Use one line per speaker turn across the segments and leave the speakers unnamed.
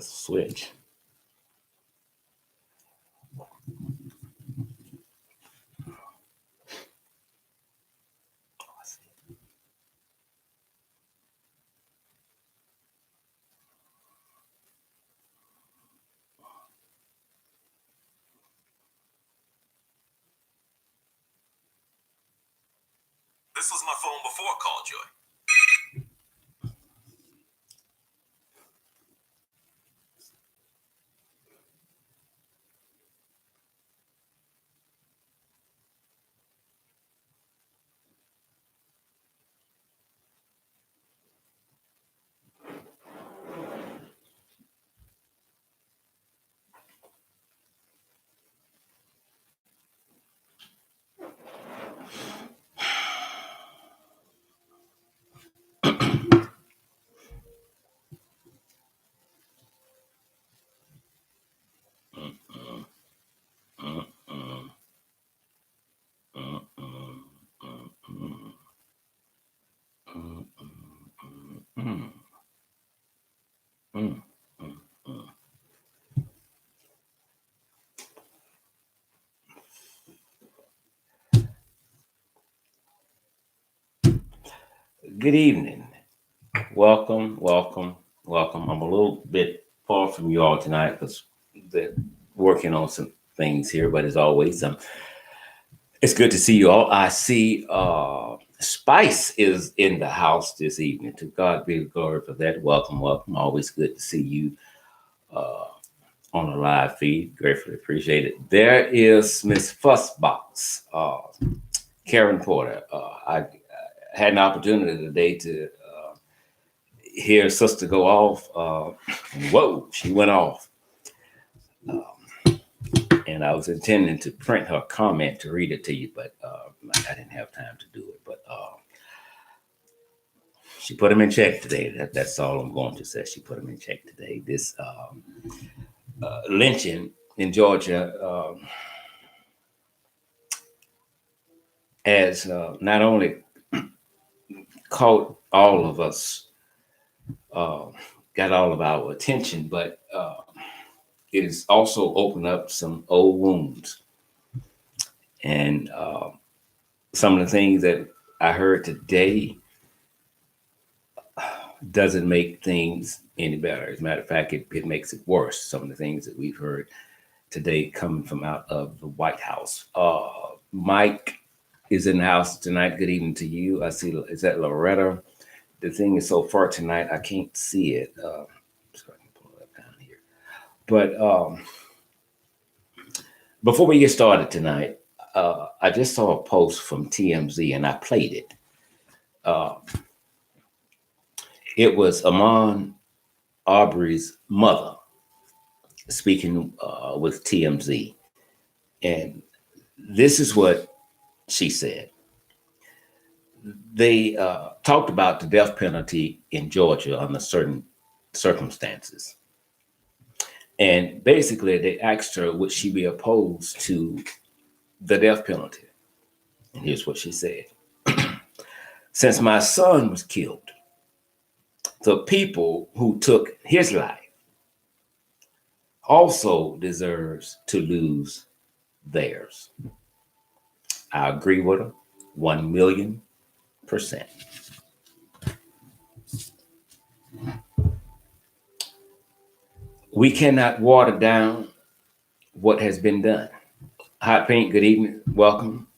the switch.
This was my phone before I called Joy.
Good evening. Welcome. I'm a little bit far from you all tonight because they're working on some things here, but as always, it's good to see you all. I see Spice is in the house this evening. To God be the glory for that. Welcome. Always good to see you on a live feed. Gratefully appreciate it. There is Miss Fussbox, Karen Porter. I had an opportunity today to hear Sister go off. Whoa, she went off. And I was intending to print her comment to read it to you, but I didn't have time to do it. But she put him in check today. That's all I'm going to say. She put him in check today. This lynching in Georgia has not only caught all of us, got all of our attention, but it has also opened up some old wounds. And some of the things that I heard today doesn't make things any better. As a matter of fact, it makes it worse. Some of the things that we've heard today coming from out of the White House. Mike is in the house tonight. Good evening to you. I see, is that Loretta? The thing is so far tonight, I can't see it. So I can pull it up down here. But before we get started tonight, I just saw a post from TMZ and I played it. It was Ahmaud Arbery's mother speaking with TMZ. And this is what she said. They talked about the death penalty in Georgia under certain circumstances. And basically, they asked her, would she be opposed to the death penalty? And here's what she said. Since my son was killed, the people who took his life also deserves to lose theirs. I agree with her 1,000,000%. We cannot water down what has been done. Hot Pink, good evening. Welcome.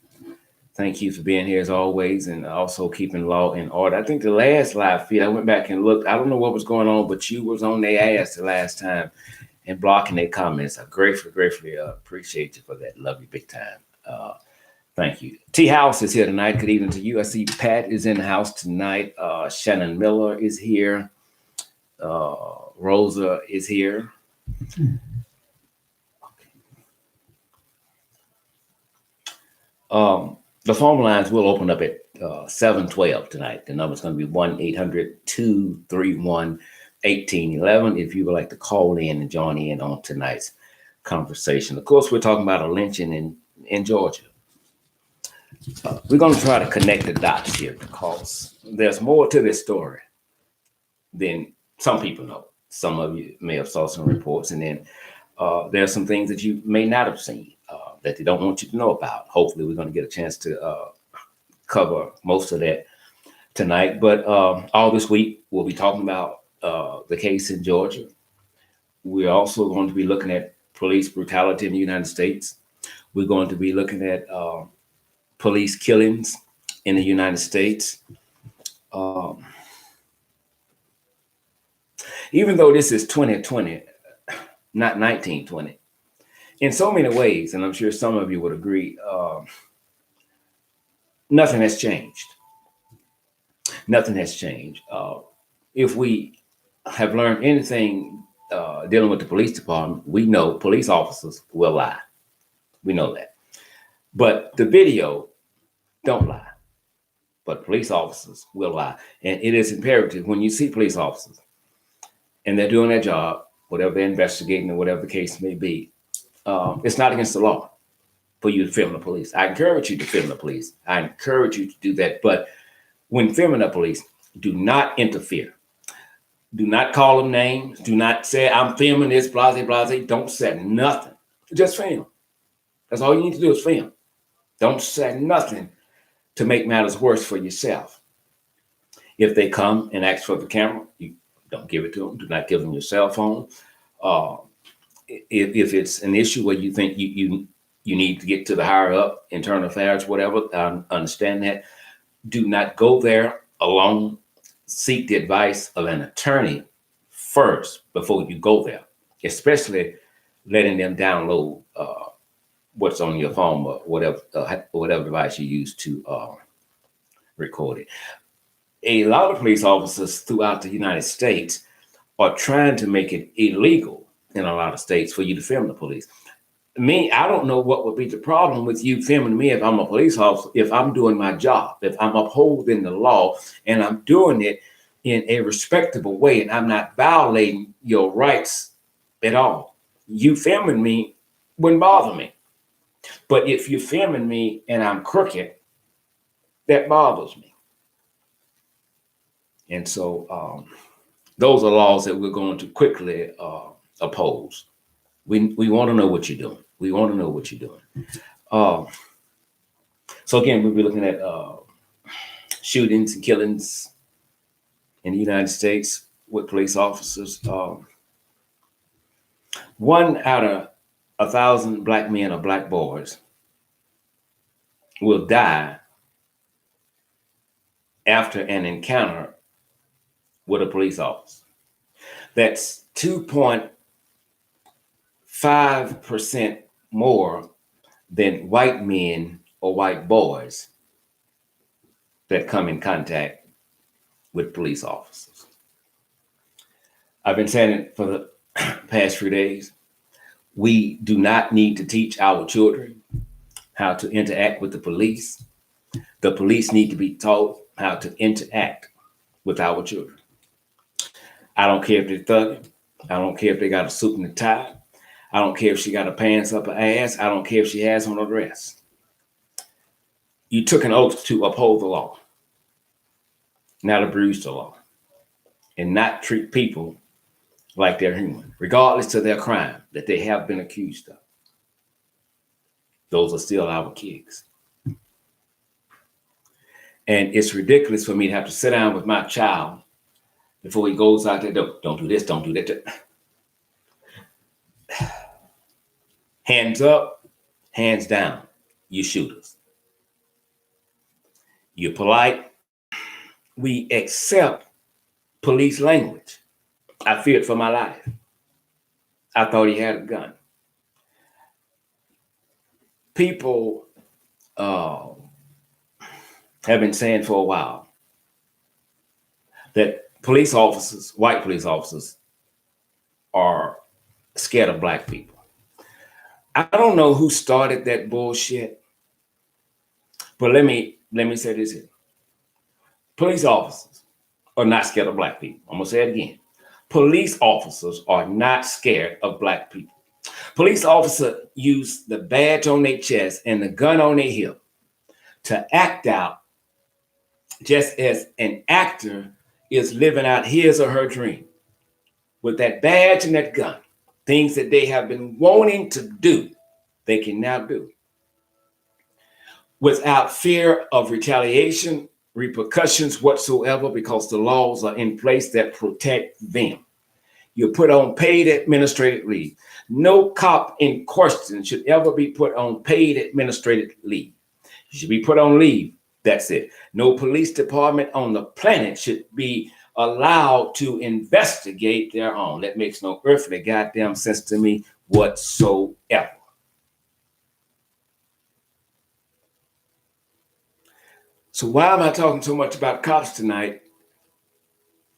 Thank you for being here as always and also keeping law and order. I think the last live feed, I went back and looked. I don't know what was going on, but you was on their ass the last time and blocking their comments. I gratefully appreciate you for that. Love you big time. Thank you. T House is here tonight. Good evening to you. I see Pat is in the house tonight. Shannon Miller is here. Rosa is here. The phone lines will open up at 7:12 tonight. The number is going to be 1-800-231-1811 if you would like to call in and join in on tonight's conversation. Of course, we're talking about a lynching in Georgia. We're going to try to connect the dots here because there's more to this story than some people know. some of you may have saw some reports, and then there are some things that you may not have seen that they don't want you to know about. Hopefully, we're going to get a chance to cover most of that tonight. But all this week, we'll be talking about the case in Georgia. We're also going to be looking at police brutality in the United States. We're going to be looking at police killings in the United States. Even though this is 2020, not 1920, in so many ways, and I'm sure some of you would agree, nothing has changed. Nothing has changed. If we have learned anything dealing with the police department, we know police officers will lie. We know that. But the video don't lie. But police officers will lie. And it is imperative when you see police officers and they're doing their job, whatever they're investigating or whatever the case may be, it's not against the law for you to film the police. I encourage you to film the police. I encourage you to do that. But when filming the police, do not interfere. Do not call them names. Do not say, I'm filming this, blase, blase. Don't say nothing. Just film. That's all you need to do is film. Don't say nothing to make matters worse for yourself. If they come and ask for the camera, you don't give it to them. Do not give them your cell phone. If it's an issue where you think you need to get to the higher up, internal affairs, whatever, I understand that. Do not go there alone. Seek the advice of an attorney first before you go there, especially letting them download what's on your phone or whatever device you use to record it. A lot of police officers throughout the United States are trying to make it illegal in a lot of states for you to film the police. Me, I don't know what would be the problem with you filming me if I'm a police officer, if I'm doing my job, if I'm upholding the law and I'm doing it in a respectable way and I'm not violating your rights at all. You filming me wouldn't bother me. But if you're filming me and I'm crooked, that bothers me. And so those are laws that we're going to quickly oppose. We want to know what you're doing. We want to know what you're doing. So again, we'll be looking at shootings and killings in the United States with police officers. 1 out of 1,000 Black men or Black boys will die after an encounter with a police officer. That's 2.5% more than white men or white boys that come in contact with police officers. I've been saying it for the past few days. We do not need to teach our children how to interact with the police. The police need to be taught how to interact with our children. I don't care if they're thugging. I don't care if they got a suit and a tie. I don't care if she got her pants up her ass. I don't care if she has on a dress. You took an oath to uphold the law, not abuse the law, and not treat people like they're human, regardless of their crime that they have been accused of. Those are still our kids. And it's ridiculous for me to have to sit down with my child before he goes out there. Don't do this, don't do that. Hands up, hands down, you shooters. You're polite. We accept police language. I feared for my life. I thought he had a gun. People have been saying for a while that police officers, white police officers, are scared of Black people. I don't know who started that bullshit, but let me say this here. Police officers are not scared of Black people. I'm gonna say it again. Police officers are not scared of Black people. Police officers use the badge on their chest and the gun on their hip to act out just as an actor is living out his or her dream. with that badge and that gun, things that they have been wanting to do, they can now do without fear of retaliation, repercussions whatsoever, because the laws are in place that protect them. You're put on paid administrative leave. No cop in question should ever be put on paid administrative leave. You should be put on leave. That's it. No police department on the planet should be allowed to investigate their own. That makes no earthly goddamn sense to me whatsoever. So why am I talking so much about cops tonight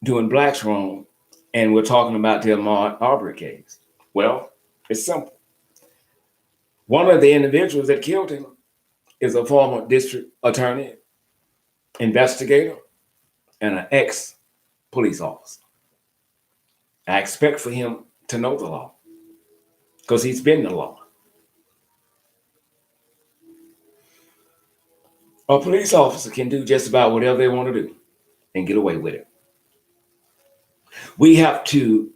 doing blacks wrong, and we're talking about the Ahmaud Arbery case? Well, it's simple. One of the individuals that killed him is a former district attorney, investigator, and an ex-police officer. I expect for him to know the law because he's been the law. A police officer can do just about whatever they want to do and get away with it. We have to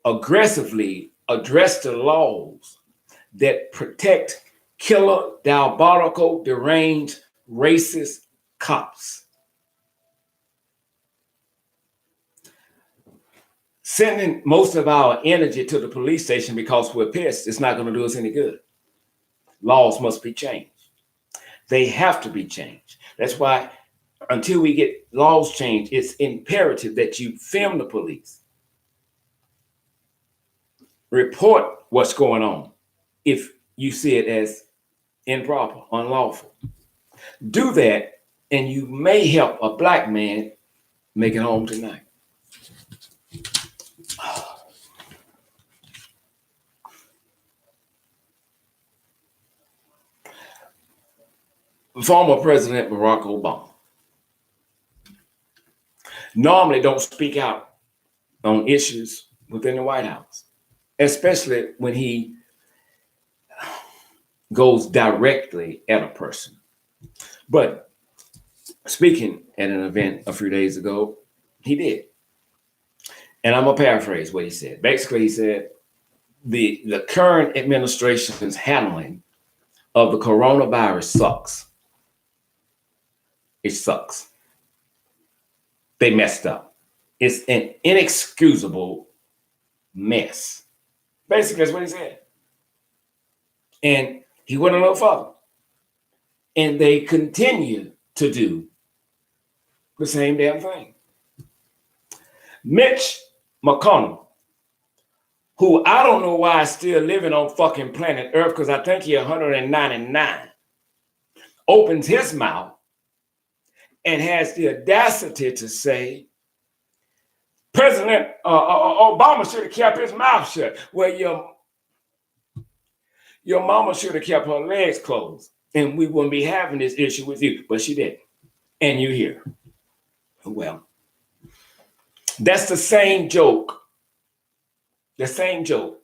aggressively address the laws that protect killer, diabolical, deranged, racist cops. Sending most of our energy to the police station because we're pissed, it's not going to do us any good. Laws must be changed. They have to be changed. That's why until we get laws changed, it's imperative that you film the police. Report what's going on if you see it as improper, unlawful. Do that, and you may help a black man make it home tonight. Former President Barack Obama normally don't speak out on issues within the White House, especially when he goes directly at a person. But speaking at an event a few days ago, he did. And I'm going to paraphrase what he said. Basically, he said the current administration's handling of the coronavirus sucks. It sucks. They messed up. It's an inexcusable mess. Basically, that's what he said. And he went a little further. And they continue to do the same damn thing. Mitch McConnell, who I don't know why is still living on fucking planet Earth, because I think he's 199, opens his mouth and has the audacity to say, President Obama should have kept his mouth shut. Well, your mama should have kept her legs closed, and we wouldn't be having this issue with you, but she didn't. And you're here. Well, that's the same joke that said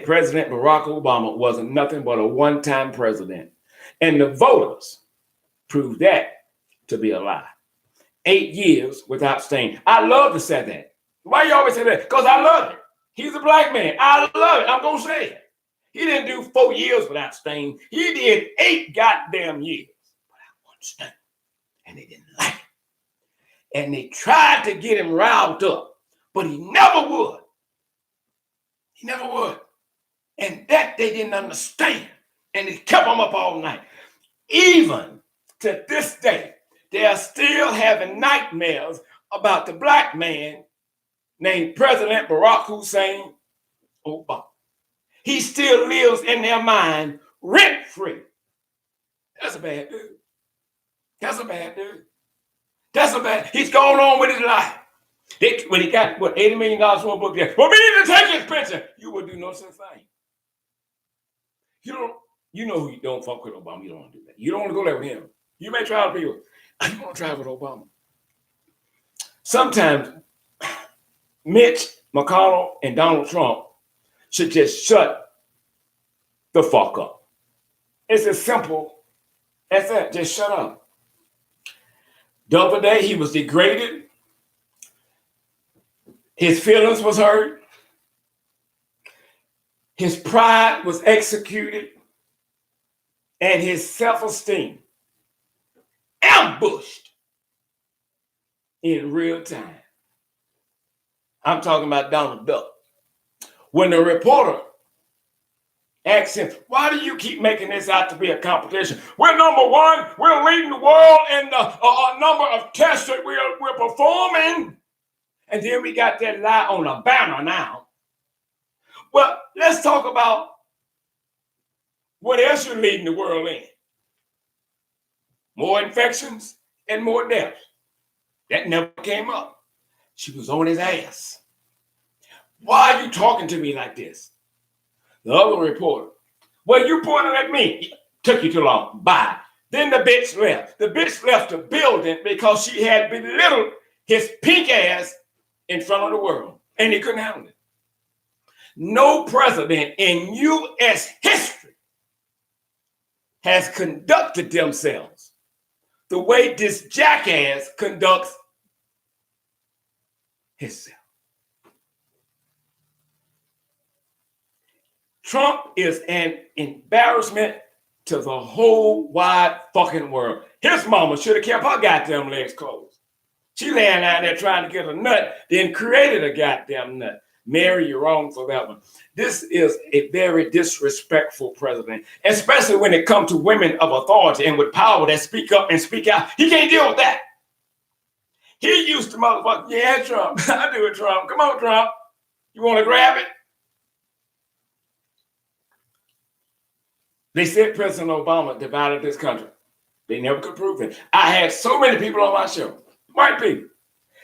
President Barack Obama wasn't nothing but a one-time president. And the voters proved that to be a lie. 8 years without staying. I love to say that. Why you always say that? Because I love it. He's a black man. I love it. I'm going to say it. He didn't do 4 years without staying. He did 8 goddamn years without one stain. And they didn't like it. And they tried to get him riled up, but he never would. He never would. And that they didn't understand. And they kept him up all night. Even to this day, they are still having nightmares about the black man named President Barack Hussein Obama. He still lives in their mind rent-free. That's a bad dude. That's a bad dude. He's going on with his life. When he got, $80 million from a book there. Well, we need to take his pension. You would do no such thing. You know who you don't fuck with Obama. You don't want to do that. You don't want to go there with him. You may try to be with, you want to try with Obama. Sometimes Mitch McConnell and Donald Trump should just shut the fuck up. It's as simple as that. Just shut up. The other day, he was degraded His feelings was hurt. His pride was executed. And his self-esteem ambushed in real time. I'm talking about Donald Duck. When the reporter asked him, why do you keep making this out to be a competition? We're number one. We're leading the world in the number of tests that we're performing. And then we got that lie on a banner now. Well, let's talk about what else you're leading the world in. More infections and more deaths. That never came up. She was on his ass. Why are you talking to me like this? The other reporter, well, you pointed at me. Took you too long. Bye. Then the bitch left. The bitch left the building because she had belittled his pink ass in front of the world. And he couldn't handle it. No president in U.S. history has conducted themselves the way this jackass conducts himself. Trump is an embarrassment to the whole wide fucking world. His mama should have kept her goddamn legs closed. She laying out there trying to get a nut, then created a goddamn nut. Mary, you're wrong for that one. This is a very disrespectful president, especially when it comes to women of authority and with power that speak up and speak out. He can't deal with that. He used to motherfucker, yeah, Trump. I do it, Trump. Come on, Trump. You want to grab it? They said President Obama divided this country. They never could prove it. I had so many people on my show, white people.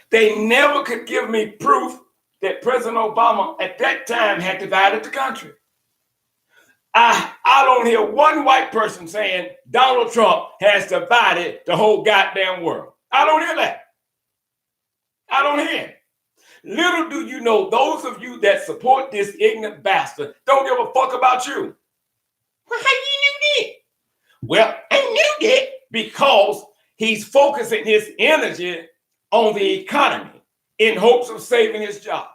They never could give me proof that President Obama at that time had divided the country. I don't hear one white person saying Donald Trump has divided the whole goddamn world. I don't hear that. I don't hear it. Little do you know, those of you that support this ignorant bastard don't give a fuck about you. Well, how you knew that? Well, I knew that because he's focusing his energy on the economy in hopes of saving his job.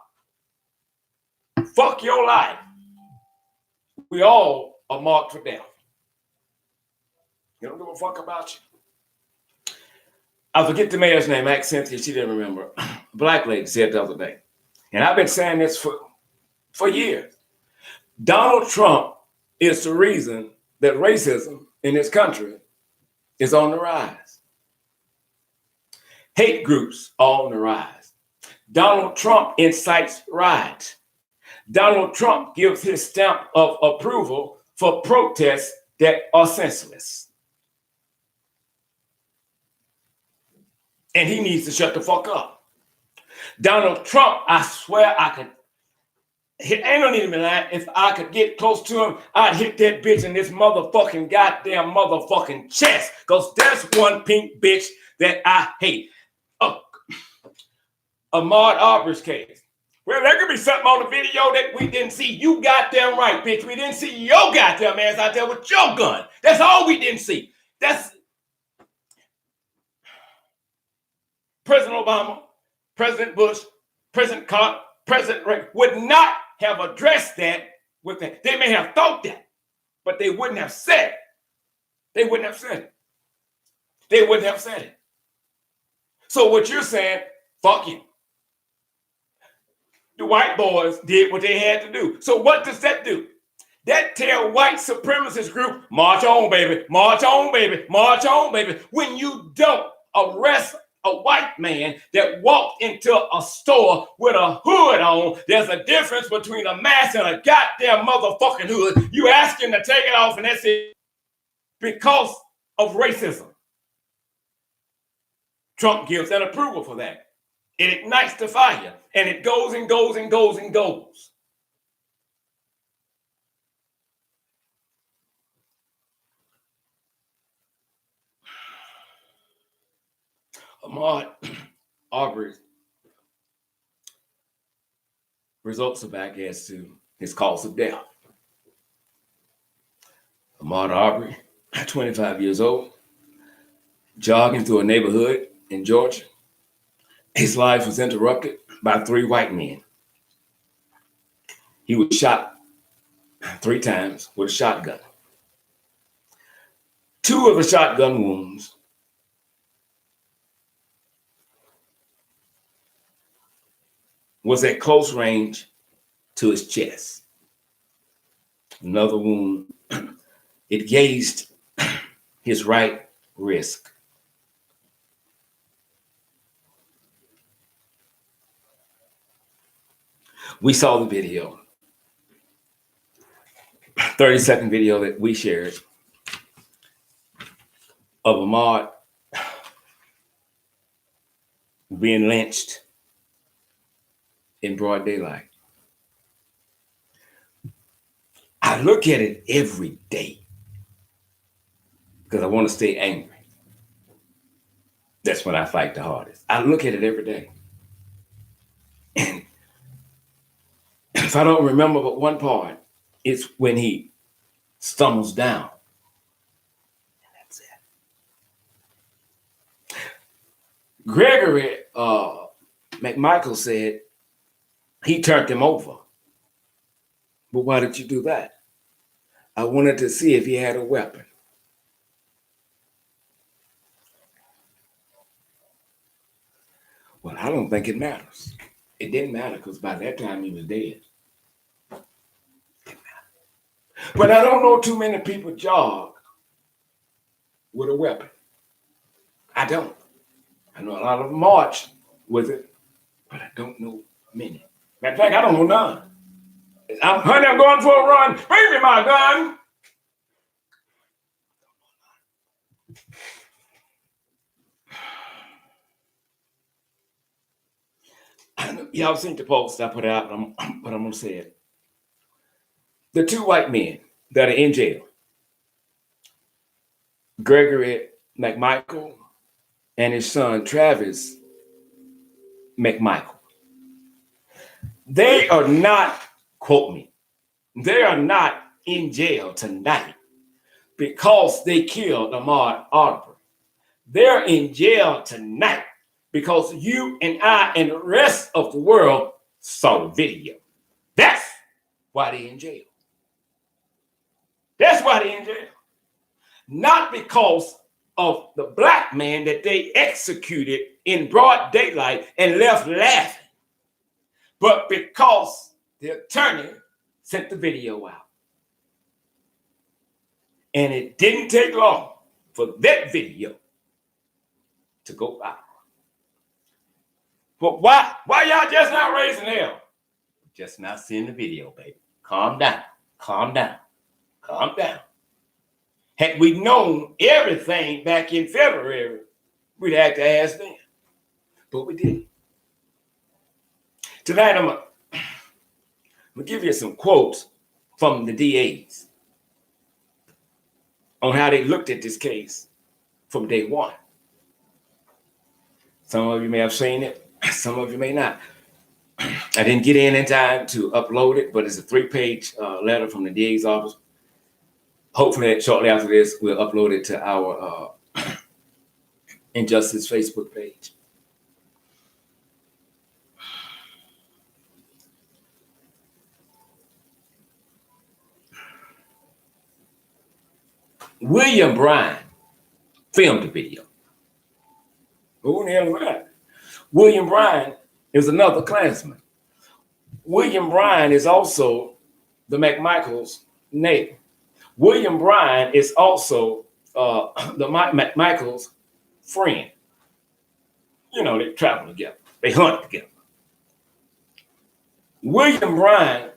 Fuck your life. We all are marked for death. You don't give a fuck about you. I forget the mayor's name, Ask Cynthia, she didn't remember. Black lady said the other day. And I've been saying this for years. Donald Trump is the reason that racism in this country is on the rise. Hate groups are on the rise. Donald Trump incites riots. Donald Trump gives his stamp of approval for protests that are senseless. And he needs to shut the fuck up. Donald Trump, I swear I could, ain't no need to be lying. If I could get close to him, I'd hit that bitch in this motherfucking goddamn motherfucking chest. Because that's one pink bitch that I hate. Ahmaud Arbery's case. Well, there could be something on the video that we didn't see. You goddamn right, bitch. We didn't see your goddamn ass out there with your gun. That's all we didn't see. That's President Obama, President Bush, President Carter, President Reagan would not have addressed that with that. They may have thought that, but they wouldn't have said it. They wouldn't have said it. They wouldn't have said it. So what you're saying, fuck you. The white boys did what they had to do. So what does that do? That tell white supremacist group, march on, baby, march on, baby, march on, baby. When you don't arrest a white man that walked into a store with a hood on, there's a difference between a mask and a goddamn motherfucking hood. You ask him to take it off and that's it because of racism. Trump gives that approval for that. It ignites the fire and it goes and goes and goes and goes. Ahmaud Arbery's results are back as to his cause of death. Ahmaud Arbery, 25 years old, jogging through a neighborhood in Georgia, His life was interrupted by 3 white men. He was shot 3 times with a shotgun. 2 of the shotgun wounds was at close range to his chest. Another wound, it grazed his right wrist. We saw the video, 30-second video that we shared of Ahmaud being lynched in broad daylight. I look at it every day because I want to stay angry. That's when I fight the hardest. I look at it every day. And if I don't remember but one part, it's when he stumbles down. And that's it. Gregory McMichael said he turned him over. But why did you do that? I wanted to see if he had a weapon. Well, I don't think it matters. It didn't matter because by that time he was dead. But I don't know too many people jog with a weapon. I don't. I know a lot of them march with it, but I don't know many. Matter of fact, I don't know none. Honey, I'm going for a run. Bring me my gun. Y'all seen the post I put out, but I'm going to say it. The 2 white men that are in jail, Gregory McMichael and his son, Travis McMichael, they are not, quote me, they are not in jail tonight because they killed Ahmaud Arbery. They're in jail tonight because you and I and the rest of the world saw the video. That's why they're in jail. That's why they're in jail. Not because of the black man that they executed in broad daylight and left laughing, but because the attorney sent the video out. And it didn't take long for that video to go viral. But why y'all just not raising hell? Just not seeing the video, baby. Calm down. Calm down. Calm down. Had we known everything back in February, we'd have to ask them. But we didn't. Tonight, I'm going to give you some quotes from the DAs on how they looked at this case from day one. Some of you may have seen it. Some of you may not. I didn't get in time to upload it, but it's a 3-page letter from the DA's office. Hopefully, shortly after this, we'll upload it to our Injustice Facebook page. William Bryan filmed the video. Who the hell is that? William Bryan is another Klansman. William Bryan is also the McMichael's neighbor. William Bryan is also the McMichael's friend. You know, they travel together. They hunt together. William Bryan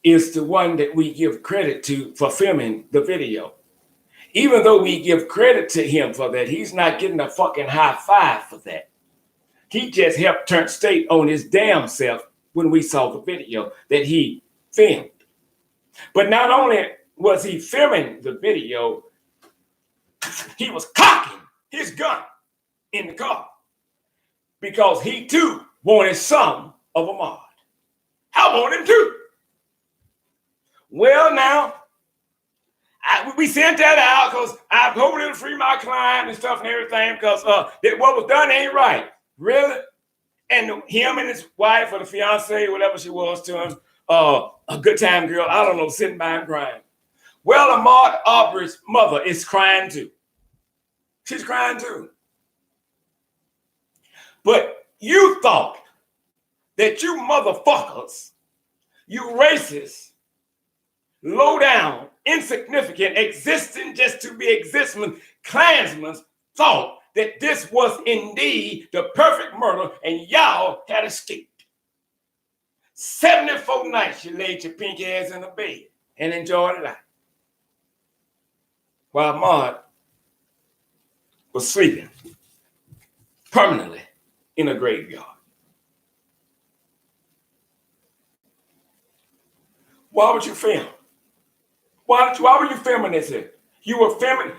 is the one that we give credit to for filming the video. Even though we give credit to him for that, he's not getting a fucking high five for that. He just helped turn state on his damn self when we saw the video that he filmed. But not only was he filming the video, he was cocking his gun in the car because he too wanted some of Ahmaud. I want him too. Well, now, we sent that out because I told him to free my client and stuff and everything because what was done ain't right. Really? And him and his wife or the fiance, whatever she was to him, a good time girl, I don't know, sitting by and crying. Well, Ahmaud Arbery's mother is crying too. She's crying too. But you thought that you motherfuckers, you racists, low down, insignificant, existing just to be existing, Klansmen thought that this was indeed the perfect murder and y'all had escaped. 74 nights you laid your pink ass in the bed and enjoyed life. While Ahmaud was sleeping permanently in a graveyard. Why would you film? Why were you filming this here? You were filming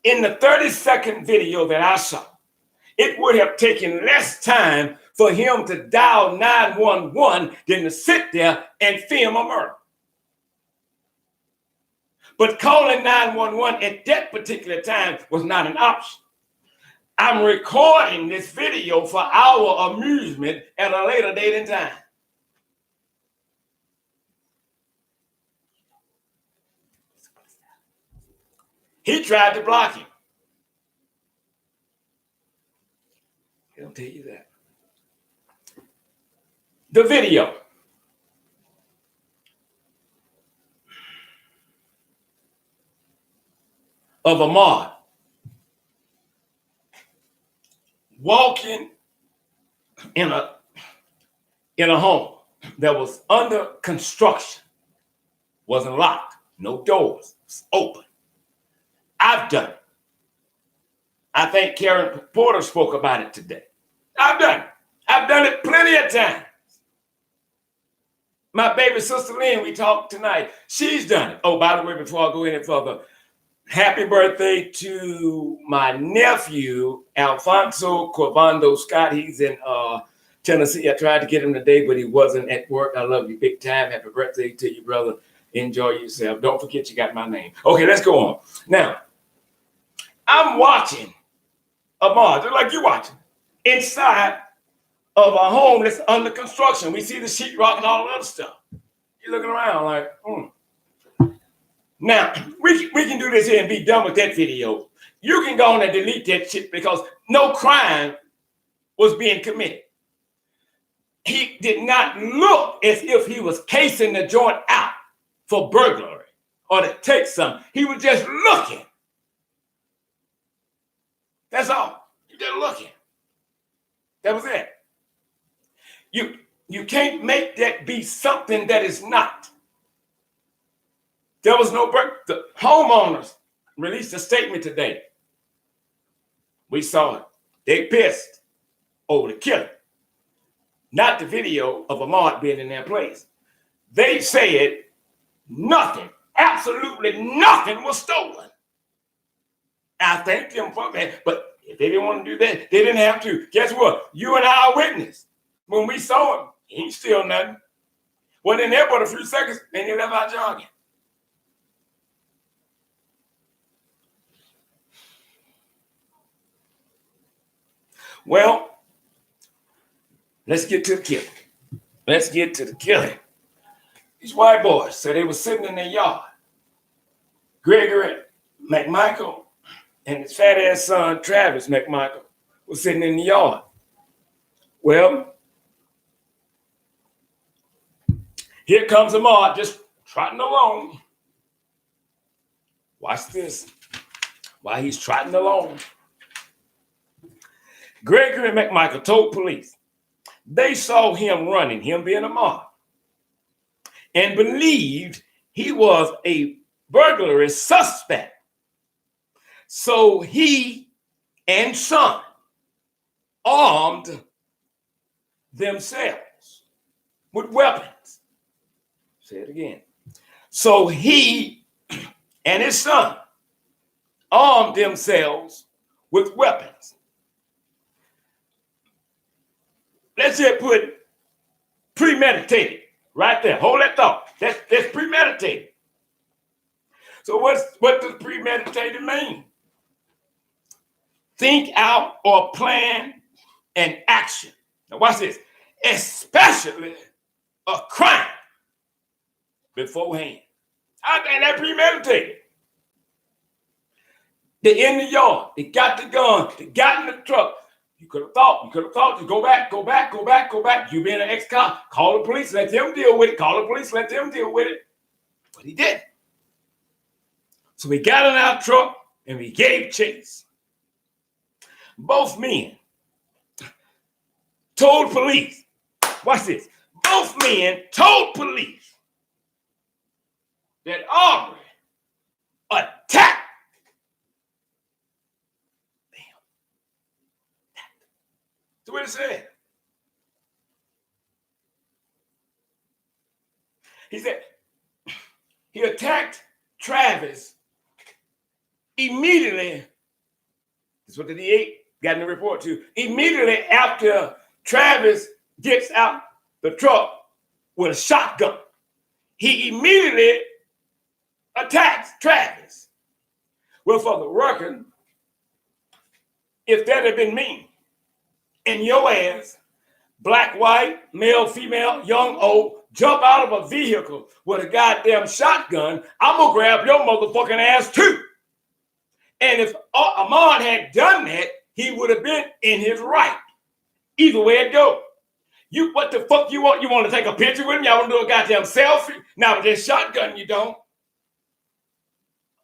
in the 30-second video that I saw. It would have taken less time for him to dial 911 than to sit there and film a murder. But calling 911 at that particular time was not an option. I'm recording this video for our amusement at a later date and time. He tried to block him. He don't tell you that. The video of Ahmaud walking in a home that was under construction, wasn't locked, no doors, it was open. I've done it. I think Karen Porter spoke about it today. I've done it. I've done it plenty of times. My baby sister Lynn, we talked tonight. She's done it. Oh, by the way, before I go any further, happy birthday to my nephew, Alfonso Corvando Scott. He's in Tennessee. I tried to get him today, but he wasn't at work. I love you big time. Happy birthday to you, brother. Enjoy yourself. Don't forget you got my name. Okay, let's go on. Now, I'm watching Ahmaud, just like you watching, inside of a home that's under construction. We see the sheetrock and all that other stuff. You're looking around like, Now, we can do this here and be done with that video. You can go on and delete that shit because no crime was being committed. He did not look as if he was casing the joint out for burglary or to take something. He was just looking. That's all. You just looking. That was it. You can't make that be something that is not. There was no burglary. The homeowners released a statement today. We saw it. They pissed over the killing. Not the video of Ahmaud being in their place. They said nothing, absolutely nothing was stolen. I thank them for that, but if they didn't want to do that, they didn't have to. Guess what? You and I are witness. When we saw him, he ain't steal nothing. Wasn't in there but a few seconds, and he left out jogging. Well, let's get to the killing. Let's get to the killing. These white boys said they were sitting in their yard. Gregory McMichael and his fat ass son, Travis McMichael, was sitting in the yard. Well, here comes Ahmaud just trotting along. Watch this. While he's trotting along, Gregory McMichael told police they saw him running, him being Ahmaud, and believed he was a burglary suspect. So he and son armed themselves with weapons. Say it again. So he and his son armed themselves with weapons. Let's just put premeditated right there. Hold that thought. That's premeditated. So what does premeditated mean? Think out or plan an action. Now watch this. Especially a crime beforehand. I think that premeditated. They in the yard. They got the gun. They got in the truck. You could have thought. You go back. You being an ex-cop. Call the police. Let them deal with it. But he didn't. So we got in our truck and we gave chase. Both men told police. Watch this. Both men told police that Arbery attacked. That's what it said. He said he attacked Travis immediately. That's what the DA got in the report too. Immediately after Travis gets out the truck with a shotgun, he immediately attacks Travis. Well, for the record, if that had been me and your ass, black, white, male, female, young, old, jump out of a vehicle with a goddamn shotgun, I'm gonna grab your motherfucking ass too. And if Ahmaud had done that, he would have been in his right. Either way it go. You, what the fuck you want? You want to take a picture with him? Y'all want to do a goddamn selfie? Now with this shotgun, you don't.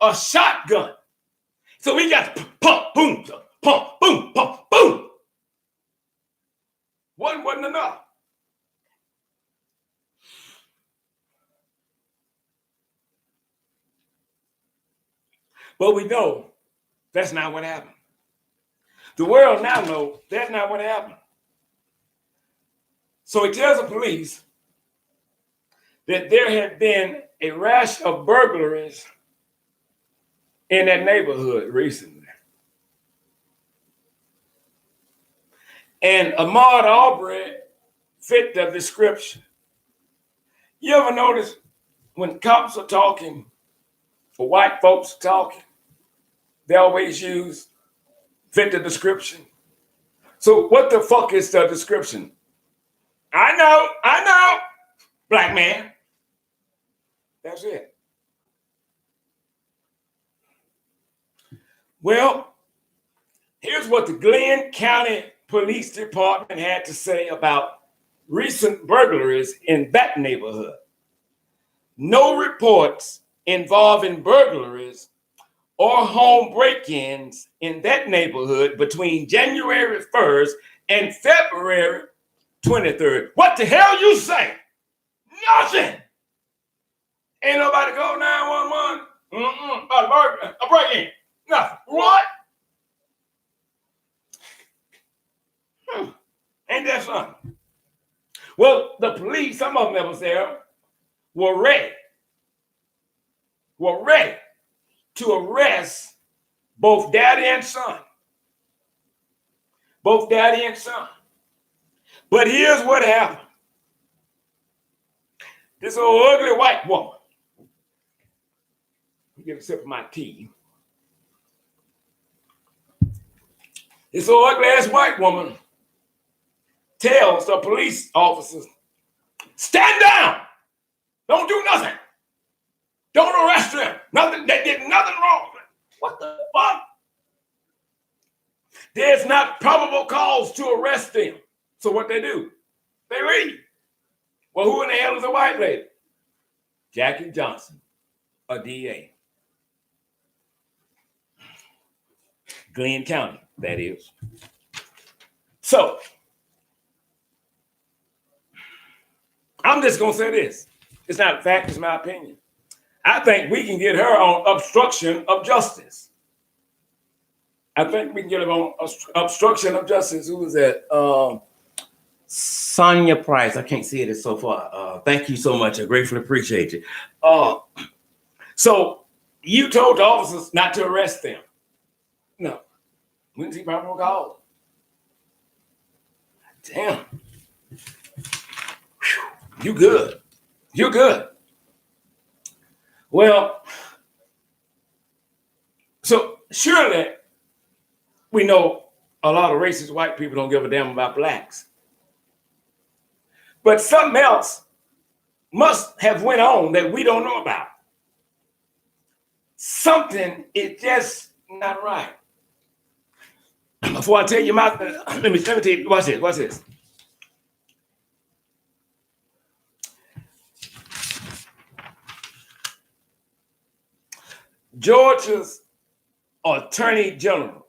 A shotgun. So we got to pump, boom, pump, boom, pump, boom. One wasn't enough. But we know that's not what happened. The world now knows that's not what happened. So he tells the police that there had been a rash of burglaries in that neighborhood recently. And Ahmaud Arbery fit the description. You ever notice when cops are talking, or white folks are talking, they always use fit the description. So what the fuck is the description? I know, black man. That's it. Well, here's what the Glenn County Police Department had to say about recent burglaries in that neighborhood. No reports involving burglaries or home break-ins in that neighborhood between January 1st and February 23rd. What the hell you say? Nothing. Ain't nobody call 911. A break-in. Nothing. What? Ain't that something? Well, the police, some of them that was there, were ready to arrest both daddy and son. Both daddy and son. But here's what happened. This old ugly white woman, let me get a sip of my tea. This old ugly ass white woman tells the police officers, stand down. Don't do nothing. Don't arrest them. Nothing. They did nothing wrong. What the fuck? There's not probable cause to arrest them. So what they do? They leave. Well, who in the hell is a white lady? Jackie Johnson, a DA. Glenn County, that is. So, I'm just going to say this. It's not a fact, it's my opinion. I think we can get her on obstruction of justice. I think we can get her on obstruction of justice. Who was that? Sonia Price. I can't see it so far. Thank you so much. I gratefully appreciate you. So you told the officers not to arrest them. No. We didn't see probable cause. Damn. Whew. You good. You're good. Well, so surely we know a lot of racist white people don't give a damn about blacks. But something else must have went on that we don't know about. Something is just not right. Before I tell you my, let me tell you, watch this. Georgia's Attorney General,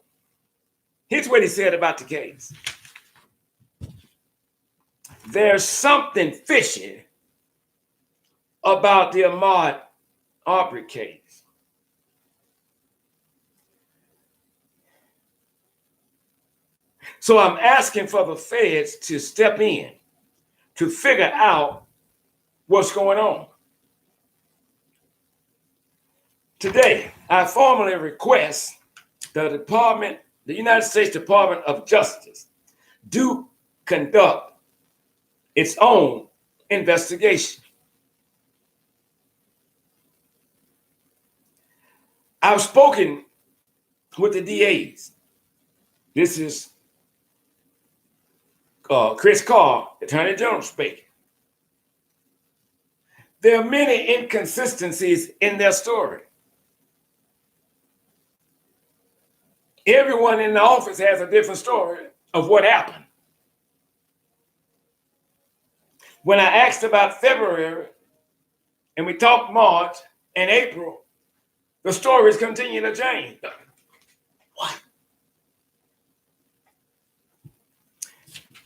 here's what he said about the case. There's something fishy about the Ahmaud Arbery case. So I'm asking for the feds to step in to figure out what's going on. Today, I formally request the United States Department of Justice, do conduct its own investigation. I've spoken with the DAs. This is Chris Carr, Attorney General, speaking. There are many inconsistencies in their story. Everyone in the office has a different story of what happened. When I asked about February, and we talked March and April, the stories continue to change. What?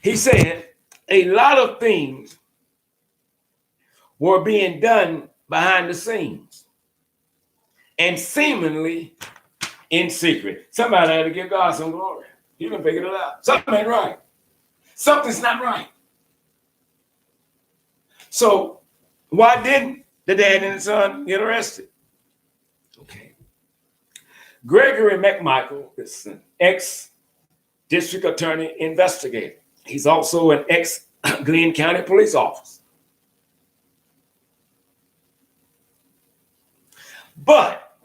He said a lot of things were being done behind the scenes and seemingly in secret. Somebody had to give God some glory. He done figured it out. Something ain't right. Something's not right. So why didn't the dad and the son get arrested? Okay. Gregory McMichael is an ex-district attorney investigator. He's also an ex-Glenn County police officer. But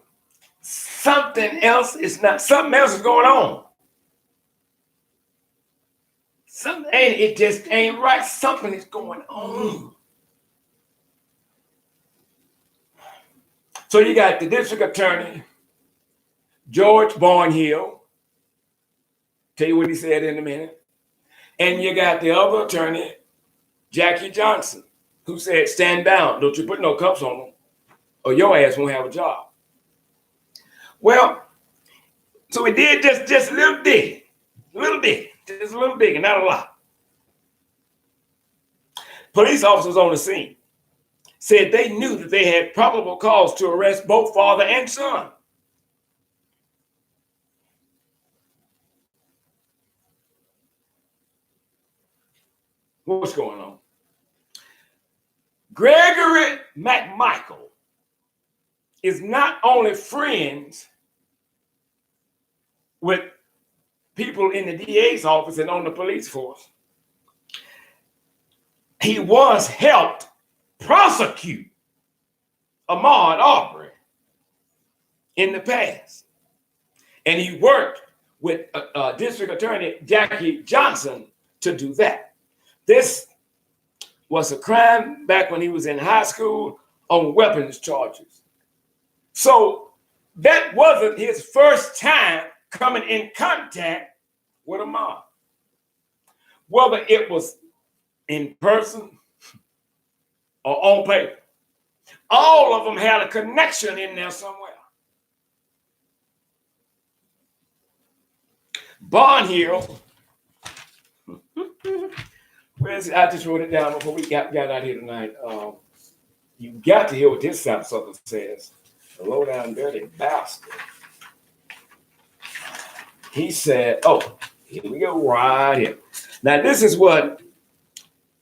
something else is going on. It just ain't right. Something is going on. So you got the district attorney, George Barnhill. Tell you what he said in a minute. And you got the other attorney, Jackie Johnson, who said, stand down. Don't you put no cuffs on them or your ass won't have a job. Well, so we did just a little digging, just a little digging, not a lot. Police officers on the scene said they knew that they had probable cause to arrest both father and son. What's going on? Gregory McMichael is not only friends with people in the DA's office and on the police force, he was helped prosecute Ahmaud Arbery in the past. And he worked with District Attorney Jackie Johnson to do that. This was a crime back when he was in high school on weapons charges. So that wasn't his first time coming in contact with Ahmaud. Whether it was in person or on paper, all of them had a connection in there somewhere. Barnhill, I just wrote it down before we got out here tonight. You got to hear what this sapsucker says. The low down dirty bastard. He said, oh, here we go right here. Now, this is what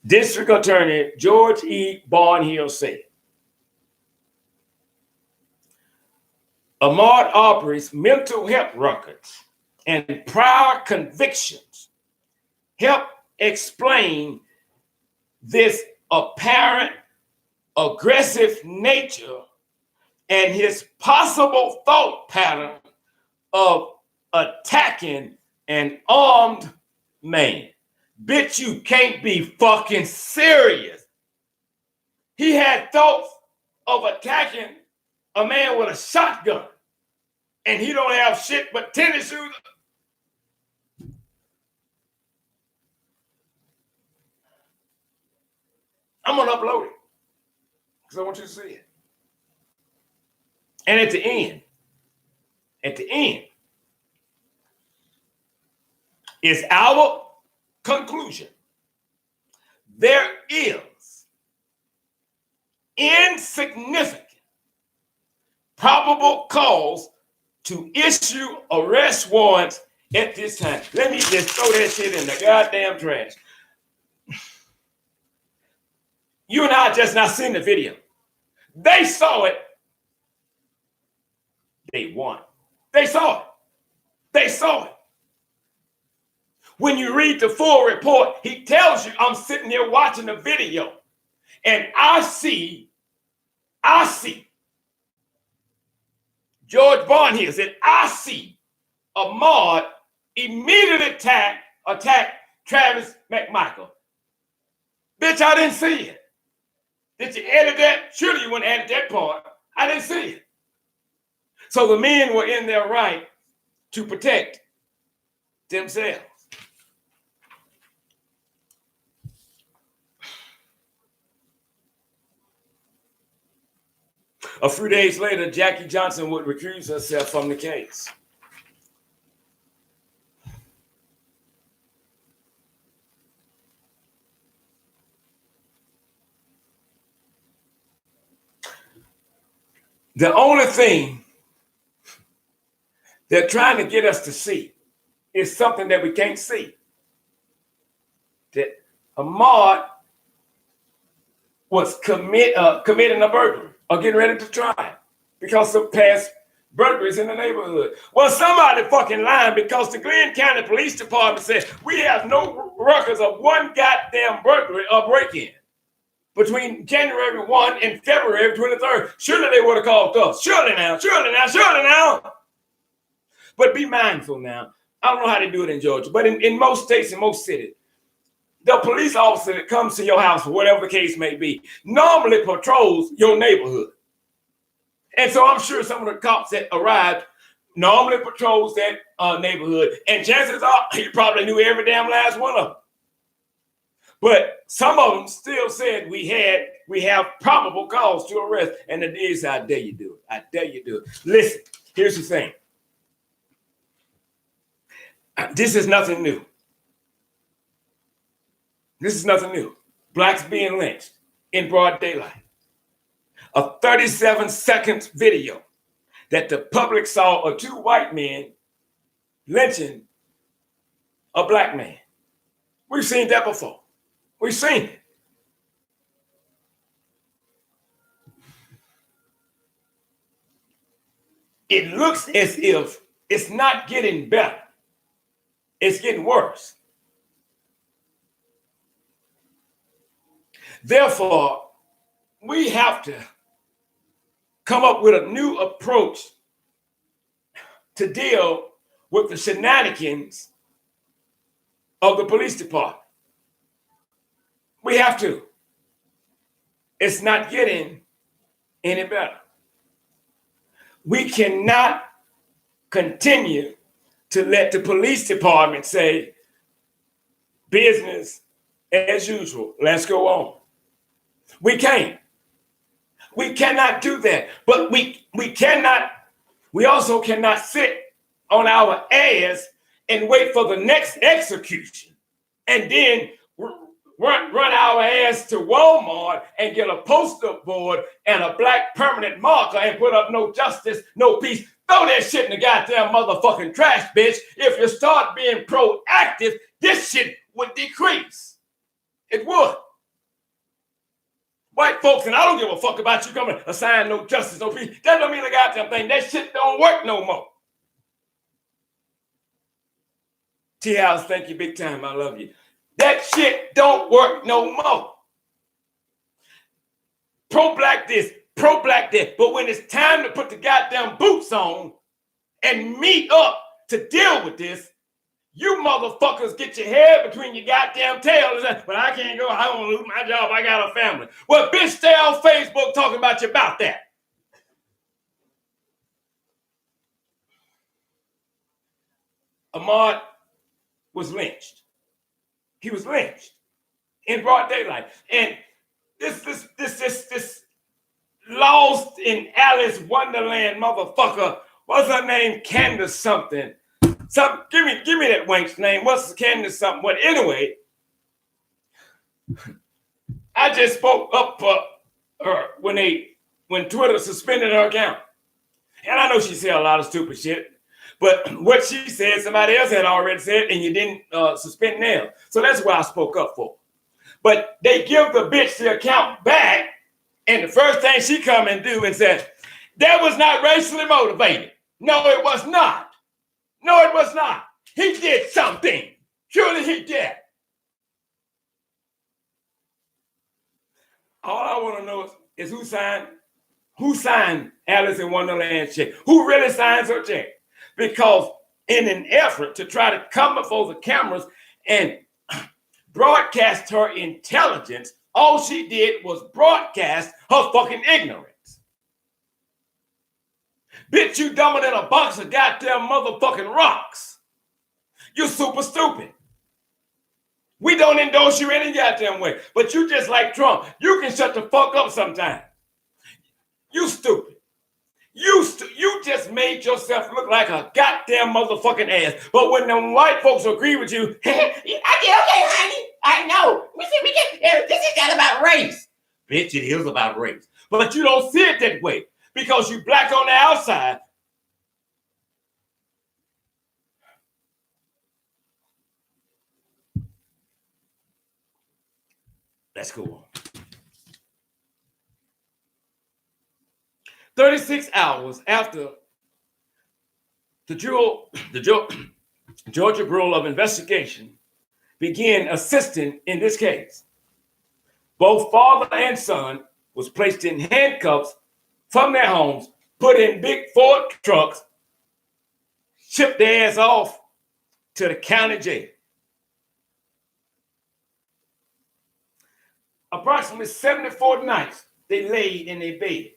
District Attorney George E. Barnhill said. Ahmaud Arbery's mental health records and prior convictions help explain this apparent aggressive nature and his possible thought pattern of attacking an armed man. Bitch, you can't be fucking serious. He had thoughts of attacking a man with a shotgun, and he don't have shit but tennis shoes. I'm gonna upload it because I want you to see it. And at the end, is our conclusion. There is insignificant probable cause to issue arrest warrants at this time. Let me just throw that shit in the goddamn trash. You and I just not seen the video. They saw it. They won. They saw it. They saw it. When you read the full report, he tells you, I'm sitting here watching the video, and I see George Barnhill said, I see Ahmaud immediately attack Travis McMichael. Bitch, I didn't see it. Did you edit that? Surely you wouldn't edit that part. I didn't see it. So the men were in their right to protect themselves. A few days later, Jackie Johnson would recuse herself from the case. The only thing they're trying to get us to see is something that we can't see. That Ahmaud was committing a burglary or getting ready to try it because of past burglaries in the neighborhood. Well, somebody fucking lying because the Glenn County Police Department said we have no records of one goddamn burglary or break-in between January 1 and February 23rd. Surely they would have called us. Surely now. But be mindful now. I don't know how to do it in Georgia, but in most states, in most cities, the police officer that comes to your house, for whatever the case may be, normally patrols your neighborhood. And so I'm sure some of the cops that arrived normally patrols that neighborhood. And chances are he probably knew every damn last one of them. But some of them still said we have probable cause to arrest. And the DA said, I dare you do it. I dare you do it. Listen, here's the thing. This is nothing new. This is nothing new. Blacks being lynched in broad daylight. A 37-second video that the public saw of two white men lynching a black man. We've seen that before. We've seen it. It looks as if it's not getting better. It's getting worse. Therefore, we have to come up with a new approach to deal with the shenanigans of the police department. We have to. It's not getting any better. We cannot continue to let the police department say, business as usual, let's go on. We can't. We cannot do that. But we also cannot sit on our ass and wait for the next execution and then run our ass to Walmart and get a poster board and a black permanent marker and put up no justice, no peace. Throw that shit in the goddamn motherfucking trash, bitch. If you start being proactive, this shit would decrease. It would. White folks, and I don't give a fuck about you coming assign no justice, no peace. That don't mean a goddamn thing. That shit don't work no more. T-House, thank you big time. I love you. That shit don't work no more. Pro-black this, pro-black that. But when it's time to put the goddamn boots on and meet up to deal with this, You motherfuckers get your head between your goddamn tails. But I can't go. I don't lose my job. I got a family. Well, bitch, stay on Facebook talking about you about that. Ahmaud was lynched. He was lynched in broad daylight. And this lost in Alice Wonderland motherfucker, what's her name? Candace something. Give me that wank's name. What's Candace something? But anyway, I just spoke up for her when Twitter suspended her account. And I know she said a lot of stupid shit, but what she said, somebody else had already said, and you didn't suspend them. So that's why I spoke up for. But they give the bitch the account back, and the first thing she come and do and said, that was not racially motivated. No, it was not. No, it was not. He did something. Surely he did. All I want to know is who signed Alice in Wonderland check? Who really signs her check? Because in an effort to try to come before the cameras and broadcast her intelligence, all she did was broadcast her fucking ignorance. Bitch, you dumber than a box of goddamn motherfucking rocks. You super stupid. We don't endorse you any goddamn way. But you just like Trump. You can shut the fuck up sometime. You stupid. You just made yourself look like a goddamn motherfucking ass. But when them white folks agree with you, okay, honey, I know. This is not about race. Bitch, it is about race. But you don't see it that way because you black on the outside. Let's go on. 36 hours after the Georgia Bureau of Investigation began assisting in this case, both father and son was placed in handcuffs from their homes, put in big Ford trucks, shipped their ass off to the county jail. Approximately 74 nights they laid in their bed.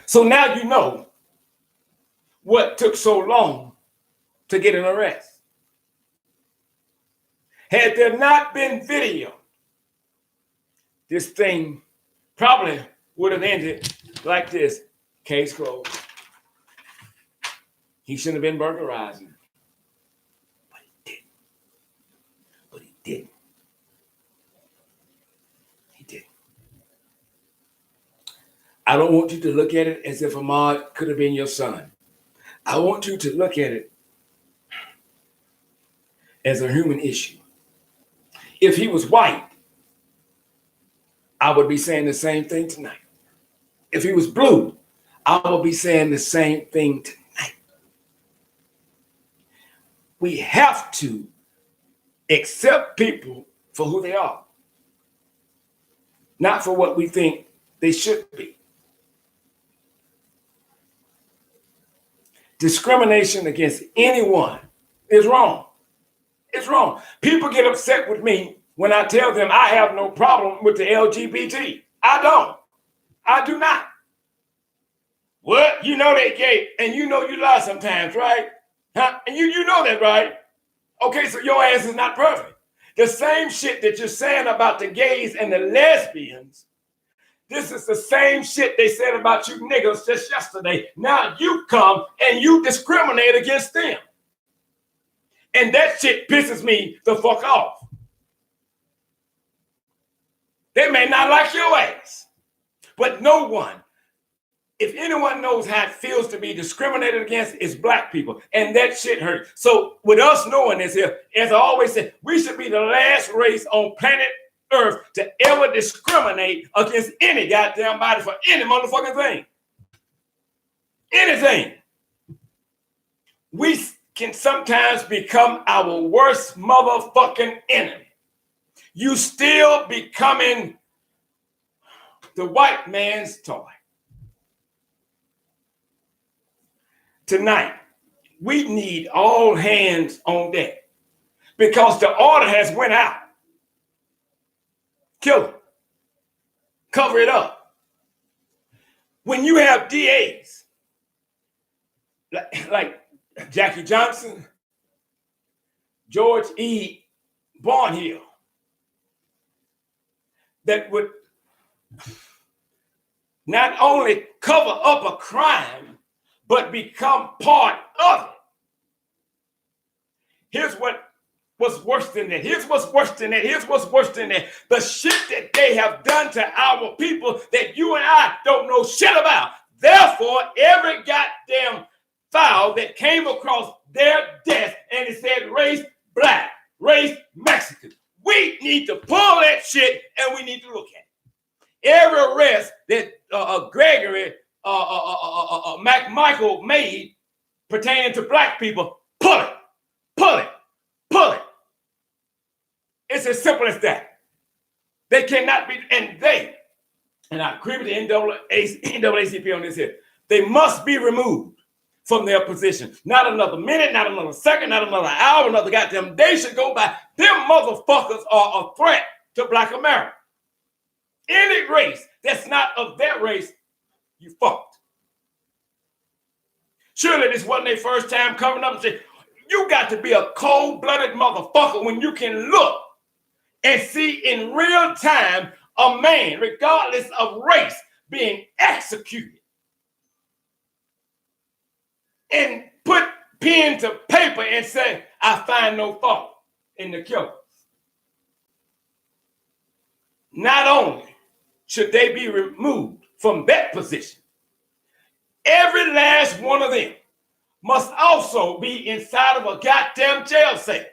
So now you know what took so long to get an arrest. Had there not been video, this thing probably would have ended like this. Case closed. He shouldn't have been burglarizing. But he didn't. He didn't. I don't want you to look at it as if Ahmaud could have been your son. I want you to look at it as a human issue. If he was white, I would be saying the same thing tonight. If he was blue, I would be saying the same thing tonight. We have to accept people for who they are, not for what we think they should be. Discrimination against anyone is wrong. It's wrong. People get upset with me when I tell them I have no problem with the LGBT. I don't. I do not. What? You know they gay, and you know you lie sometimes, right? Huh? And you know that, right? Okay, so your ass is not perfect. The same shit that you're saying about the gays and the lesbians, this is the same shit they said about you niggas just yesterday. Now you come and you discriminate against them. And that shit pisses me the fuck off. They may not like your ass, but no one, if anyone knows how it feels to be discriminated against, it's black people. And that shit hurts. So with us knowing this here, as I always say, we should be the last race on planet Earth to ever discriminate against any goddamn body for any motherfucking thing. Anything. We can sometimes become our worst motherfucking enemy. You still becoming the white man's toy.
tonight, we need all hands on deck because the order has went out. Kill them. Cover it up. When you have DAs like Jackie Johnson, George E. Barnhill, that would not only cover up a crime, but become part of it. Here's what was worse than that. Here's what's worse than that. Here's what's worse than that. The shit that they have done to our people that you and I don't know shit about. Therefore, every goddamn file that came across their desk and it said race black, race Mexican. We need to pull that shit and we need to look at it. Every arrest that Gregory McMichael made pertaining to black people, pull it, pull it, pull it. It's as simple as that. They cannot be, and I agree with the NAACP on this here, they must be removed from their position. Not another minute, not another second, not another hour, another goddamn day should go by. Them motherfuckers are a threat to black America. Any race that's not of their race, you fucked. Surely this wasn't their first time coming up and say, you got to be a cold-blooded motherfucker when you can look and see in real time a man, regardless of race, being executed. And put pen to paper and say, I find no fault in the killers. Not only should they be removed from that position, every last one of them must also be inside of a goddamn jail cell.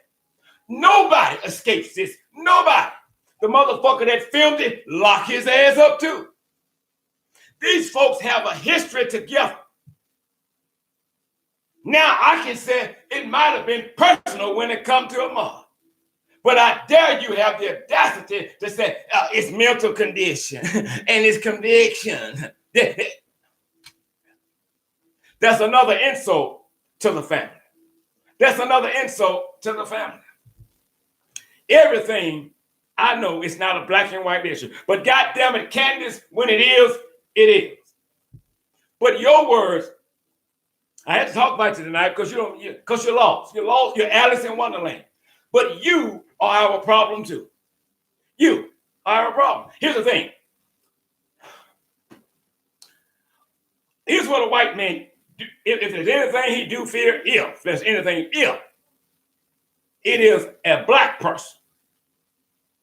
Nobody escapes this. Nobody. The motherfucker that filmed it, lock his ass up too. These folks have a history together. Now I can say it might have been personal when it comes to Ahmaud. But I dare you have the audacity to say it's mental condition and it's conviction. That's another insult to the family. That's another insult to the family. Everything I know is not a black and white issue. But goddamn it, Candace, when it is, it is. But your words, I had to talk about you tonight because you're lost. You're lost. You're Alice in Wonderland. But you are our problem too. You are our problem. Here's the thing. Here's what a white man do. If there's anything he do fear, if there's anything, if it is a black person.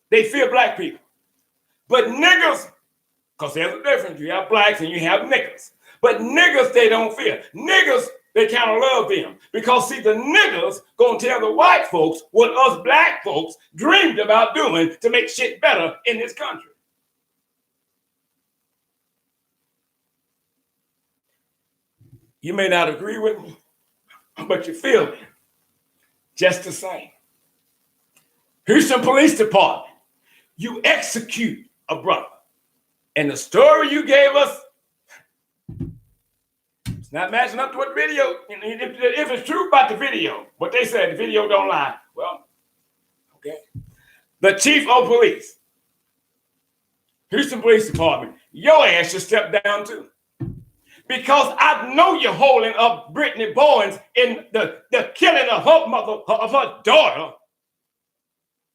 They fear black people. But niggers, because there's a difference. You have blacks and you have niggers. But niggers, they don't fear. Niggers, they kind of love them. Because, see, the niggers going to tell the white folks what us black folks dreamed about doing to make shit better in this country. You may not agree with me, but you feel me. Just the same. Houston Police Department, you execute a brother. And the story you gave us, it's not matching up to what video. If it's true about the video, what they said, the video don't lie. Well, okay. The chief of police, Houston Police Department, your ass should step down too. Because I know you're holding up Brittany Bowens in the killing of her mother, of her daughter.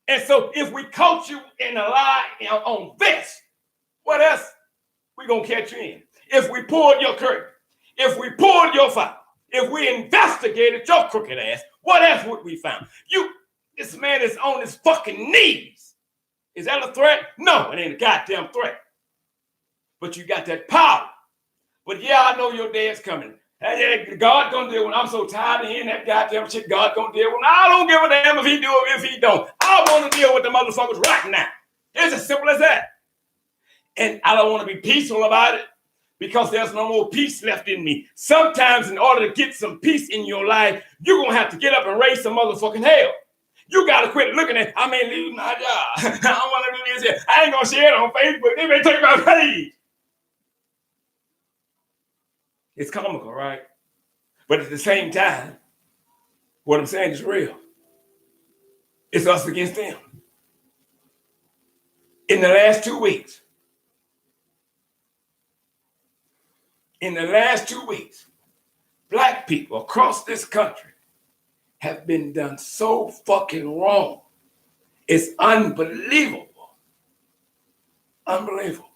And so if we caught you in a lie on this, what else we gonna catch you in? If we pulled your curtain, if we pulled your file, if we investigated your crooked ass, what else would we find? This man is on his fucking knees. Is that a threat? No, it ain't a goddamn threat. But you got that power. But yeah, I know your day's coming. God gonna deal with it. I'm so tired of hearing that goddamn shit. God gonna deal with it. I don't give a damn if he do or if he don't. I want to deal with the motherfuckers right now. It's as simple as that. And I don't want to be peaceful about it because there's no more peace left in me. Sometimes in order to get some peace in your life, you're going to have to get up and raise some motherfucking hell. You got to quit looking at, I may lose my job. I don't want to do this here. I ain't going to share it on Facebook. They may take my page. It's comical, right? But at the same time, what I'm saying is real. It's us against them. In the last 2 weeks, Black people across this country have been done so fucking wrong. It's unbelievable. Unbelievable.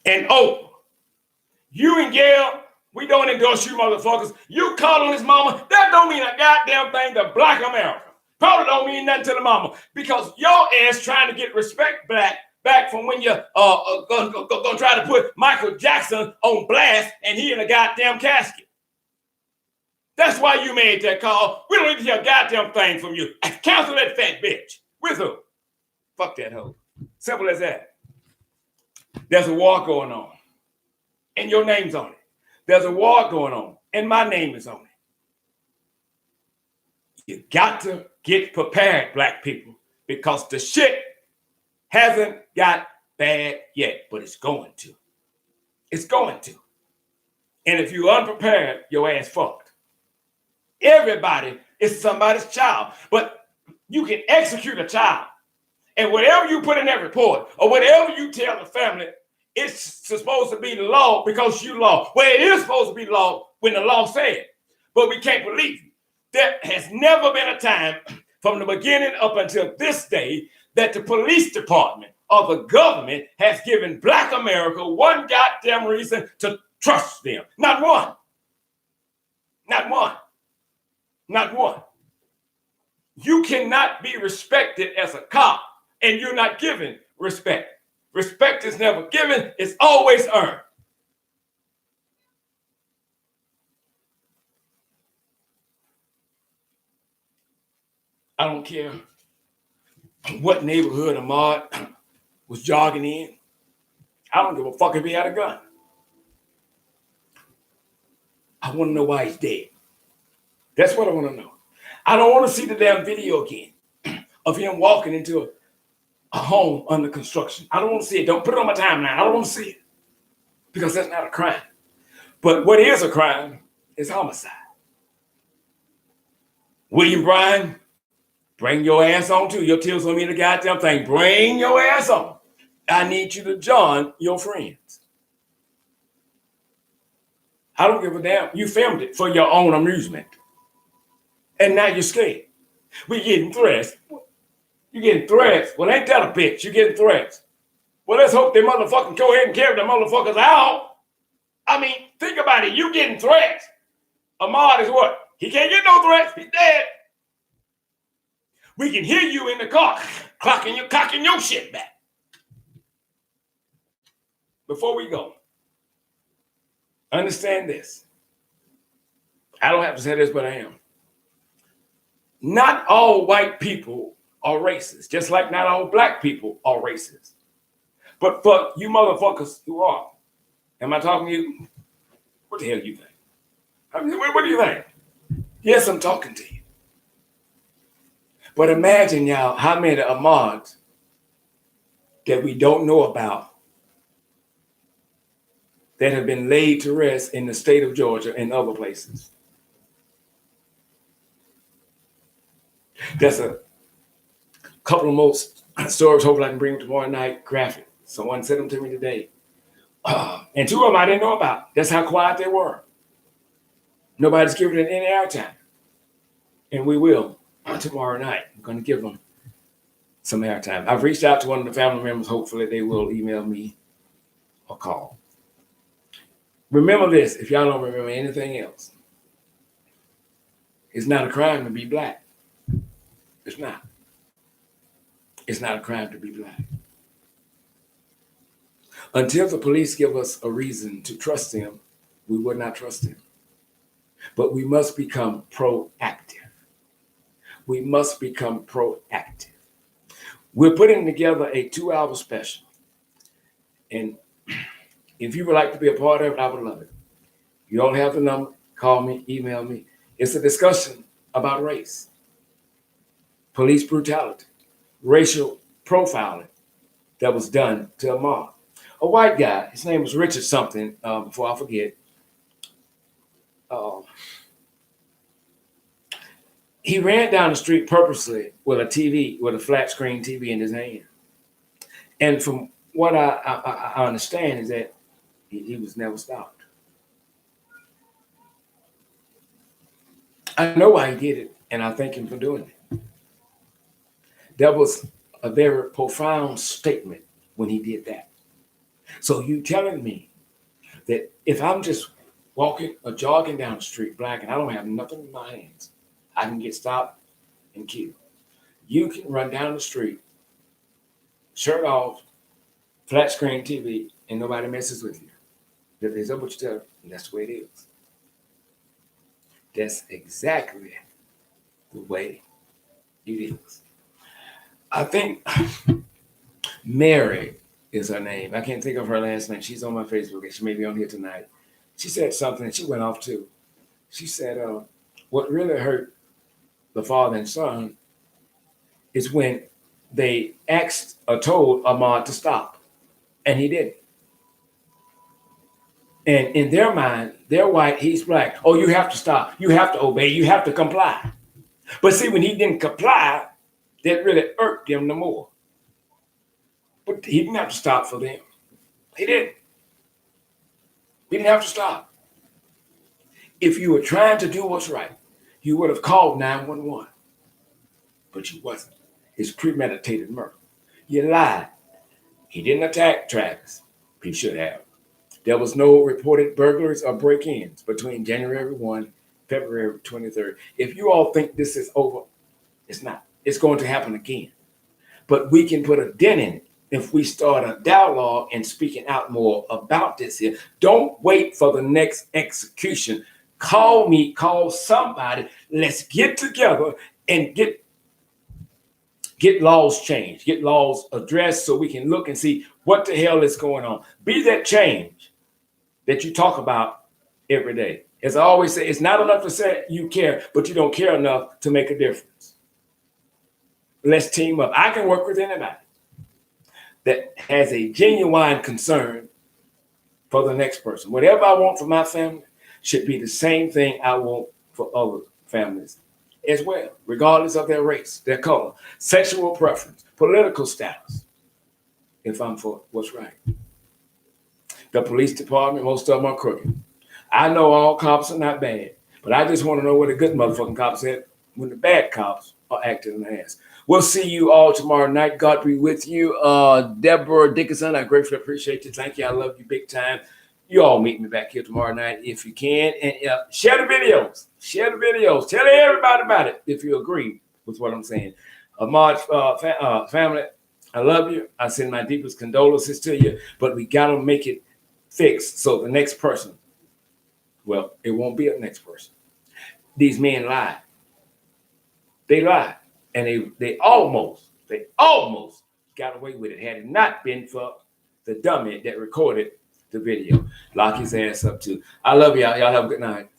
And you and Gail, we don't endorse you motherfuckers. You call on his mama, that don't mean a goddamn thing to Black America. Probably don't mean nothing to the mama. Because your ass trying to get respect back from when you're gonna try to put Michael Jackson on blast and he in a goddamn casket. That's why you made that call. We don't need to hear a goddamn thing from you. Cancel that fat bitch. With who? Fuck that hoe. Simple as that. There's a war going on. And your name's on it. There's a war going on. And my name is on it. You got to get prepared, Black people, because the shit hasn't got bad yet, but it's going to. It's going to. And if you're unprepared, your ass fucked. Everybody is somebody's child, but you can execute a child. And whatever you put in that report or whatever you tell the family, it's supposed to be the law because you law. Well, it is supposed to be law when the law said, but we can't believe you. There has never been a time from the beginning up until this day that the police department or the government has given Black America one goddamn reason to trust them. Not one. Not one. Not one. You cannot be respected as a cop and you're not given respect. Respect is never given, it's always earned. I don't care what neighborhood Ahmaud was jogging in. I don't give a fuck if he had a gun. I want to know why he's dead. That's what I want to know. I don't want to see the damn video again of him walking into a home under construction. I don't want to see it. Don't put it on my timeline. I don't want to see it because that's not a crime. But what is a crime is homicide. William Bryan, bring your ass on too. Your tears on me the goddamn thing. Bring your ass on. I need you to join your friends. I don't give a damn. You filmed it for your own amusement. And now you're scared. We're getting threats. You're getting threats. Well, ain't that a bitch? You're getting threats. Well, let's hope they motherfucking go ahead and carry the motherfuckers out. I mean, think about it. You getting threats. Ahmaud is what? He can't get no threats. He's dead. We can hear you in the car cocking your shit back. Before we go, understand this. I don't have to say this, but I am. Not all white people are racist, just like not all Black people are racist. But for you motherfuckers who are, am I talking to you? What the hell do you think? I mean, what do you think? Yes, I'm talking to you. But imagine, y'all, how many Ahmauds that we don't know about that have been laid to rest in the state of Georgia and other places. There's a couple of more stories, hopefully I can bring them tomorrow night, graphic. Someone sent them to me today. And two of them I didn't know about. That's how quiet they were. Nobody's giving it any airtime. And we will tomorrow night. I'm going to give them some airtime. I've reached out to one of the family members. Hopefully they will email me or call. Remember this, if y'all don't remember anything else. It's not a crime to be Black. It's not. It's not a crime to be Black. Until the police give us a reason to trust them, we would not trust them. But we must become proactive. We must become proactive. We're putting together a 2-hour special. And if you would like to be a part of it, I would love it. You all have the number. Call me, email me. It's a discussion about race, police brutality, racial profiling that was done to Ahmaud. A white guy, his name was Richard something, before I forget, he ran down the street purposely with a flat screen TV in his hand. And from what I understand is that he was never stopped. I know why he did it, and I thank him for doing it. That was a very profound statement when he did that. So you telling me that if I'm just walking or jogging down the street black and I don't have nothing in my hands, I can get stopped and killed. You can run down the street, shirt off, flat screen TV, and nobody messes with you. Is that what you tell them? That's the way it is. That's exactly the way it is. I think Mary is her name. I can't think of her last name. She's on my Facebook, and she may be on here tonight. She said something, and she went off too. She said, what really hurt the father and son is when they asked or told Ahmaud to stop, and he didn't. And in their mind, they're white, he's black. Oh, you have to stop. You have to obey. You have to comply. But see, when he didn't comply, that really irked them no more. But he didn't have to stop for them. He didn't. He didn't have to stop. If you were trying to do what's right, you would have called 911. But you wasn't. It's premeditated murder. You lied. He didn't attack Travis. He should have. There was no reported burglaries or break-ins between January 1, February 23rd. If you all think this is over, it's not. It's going to happen again. But we can put a dent in it if we start a dialogue and speaking out more about this here. Don't wait for the next execution. Call me, call somebody. Let's get together and get laws changed, get laws addressed so we can look and see what the hell is going on. Be that change that you talk about every day. As I always say, it's not enough to say you care, but you don't care enough to make a difference. Let's team up. I can work with anybody that has a genuine concern for the next person. Whatever I want for my family should be the same thing I want for other families as well, regardless of their race, their color, sexual preference, political status, if I'm for what's right. The police department, most of them are crooked. I know all cops are not bad, but I just want to know where the good motherfucking cops at when the bad cops are acting in the ass. We'll see you all tomorrow night. God be with you. Deborah Dickinson, I gratefully appreciate you. Thank you. I love you big time. You all meet me back here tomorrow night if you can. And share the videos. Share the videos. Tell everybody about it if you agree with what I'm saying. Ahmaud family, I love you. I send my deepest condolences to you, but we got to make it fixed so the next person, well, it won't be a next person. These men lied. They lied. And they almost got away with it had it not been for the dummy that recorded the video. Lock his ass up too. I love y'all. Y'all have a good night.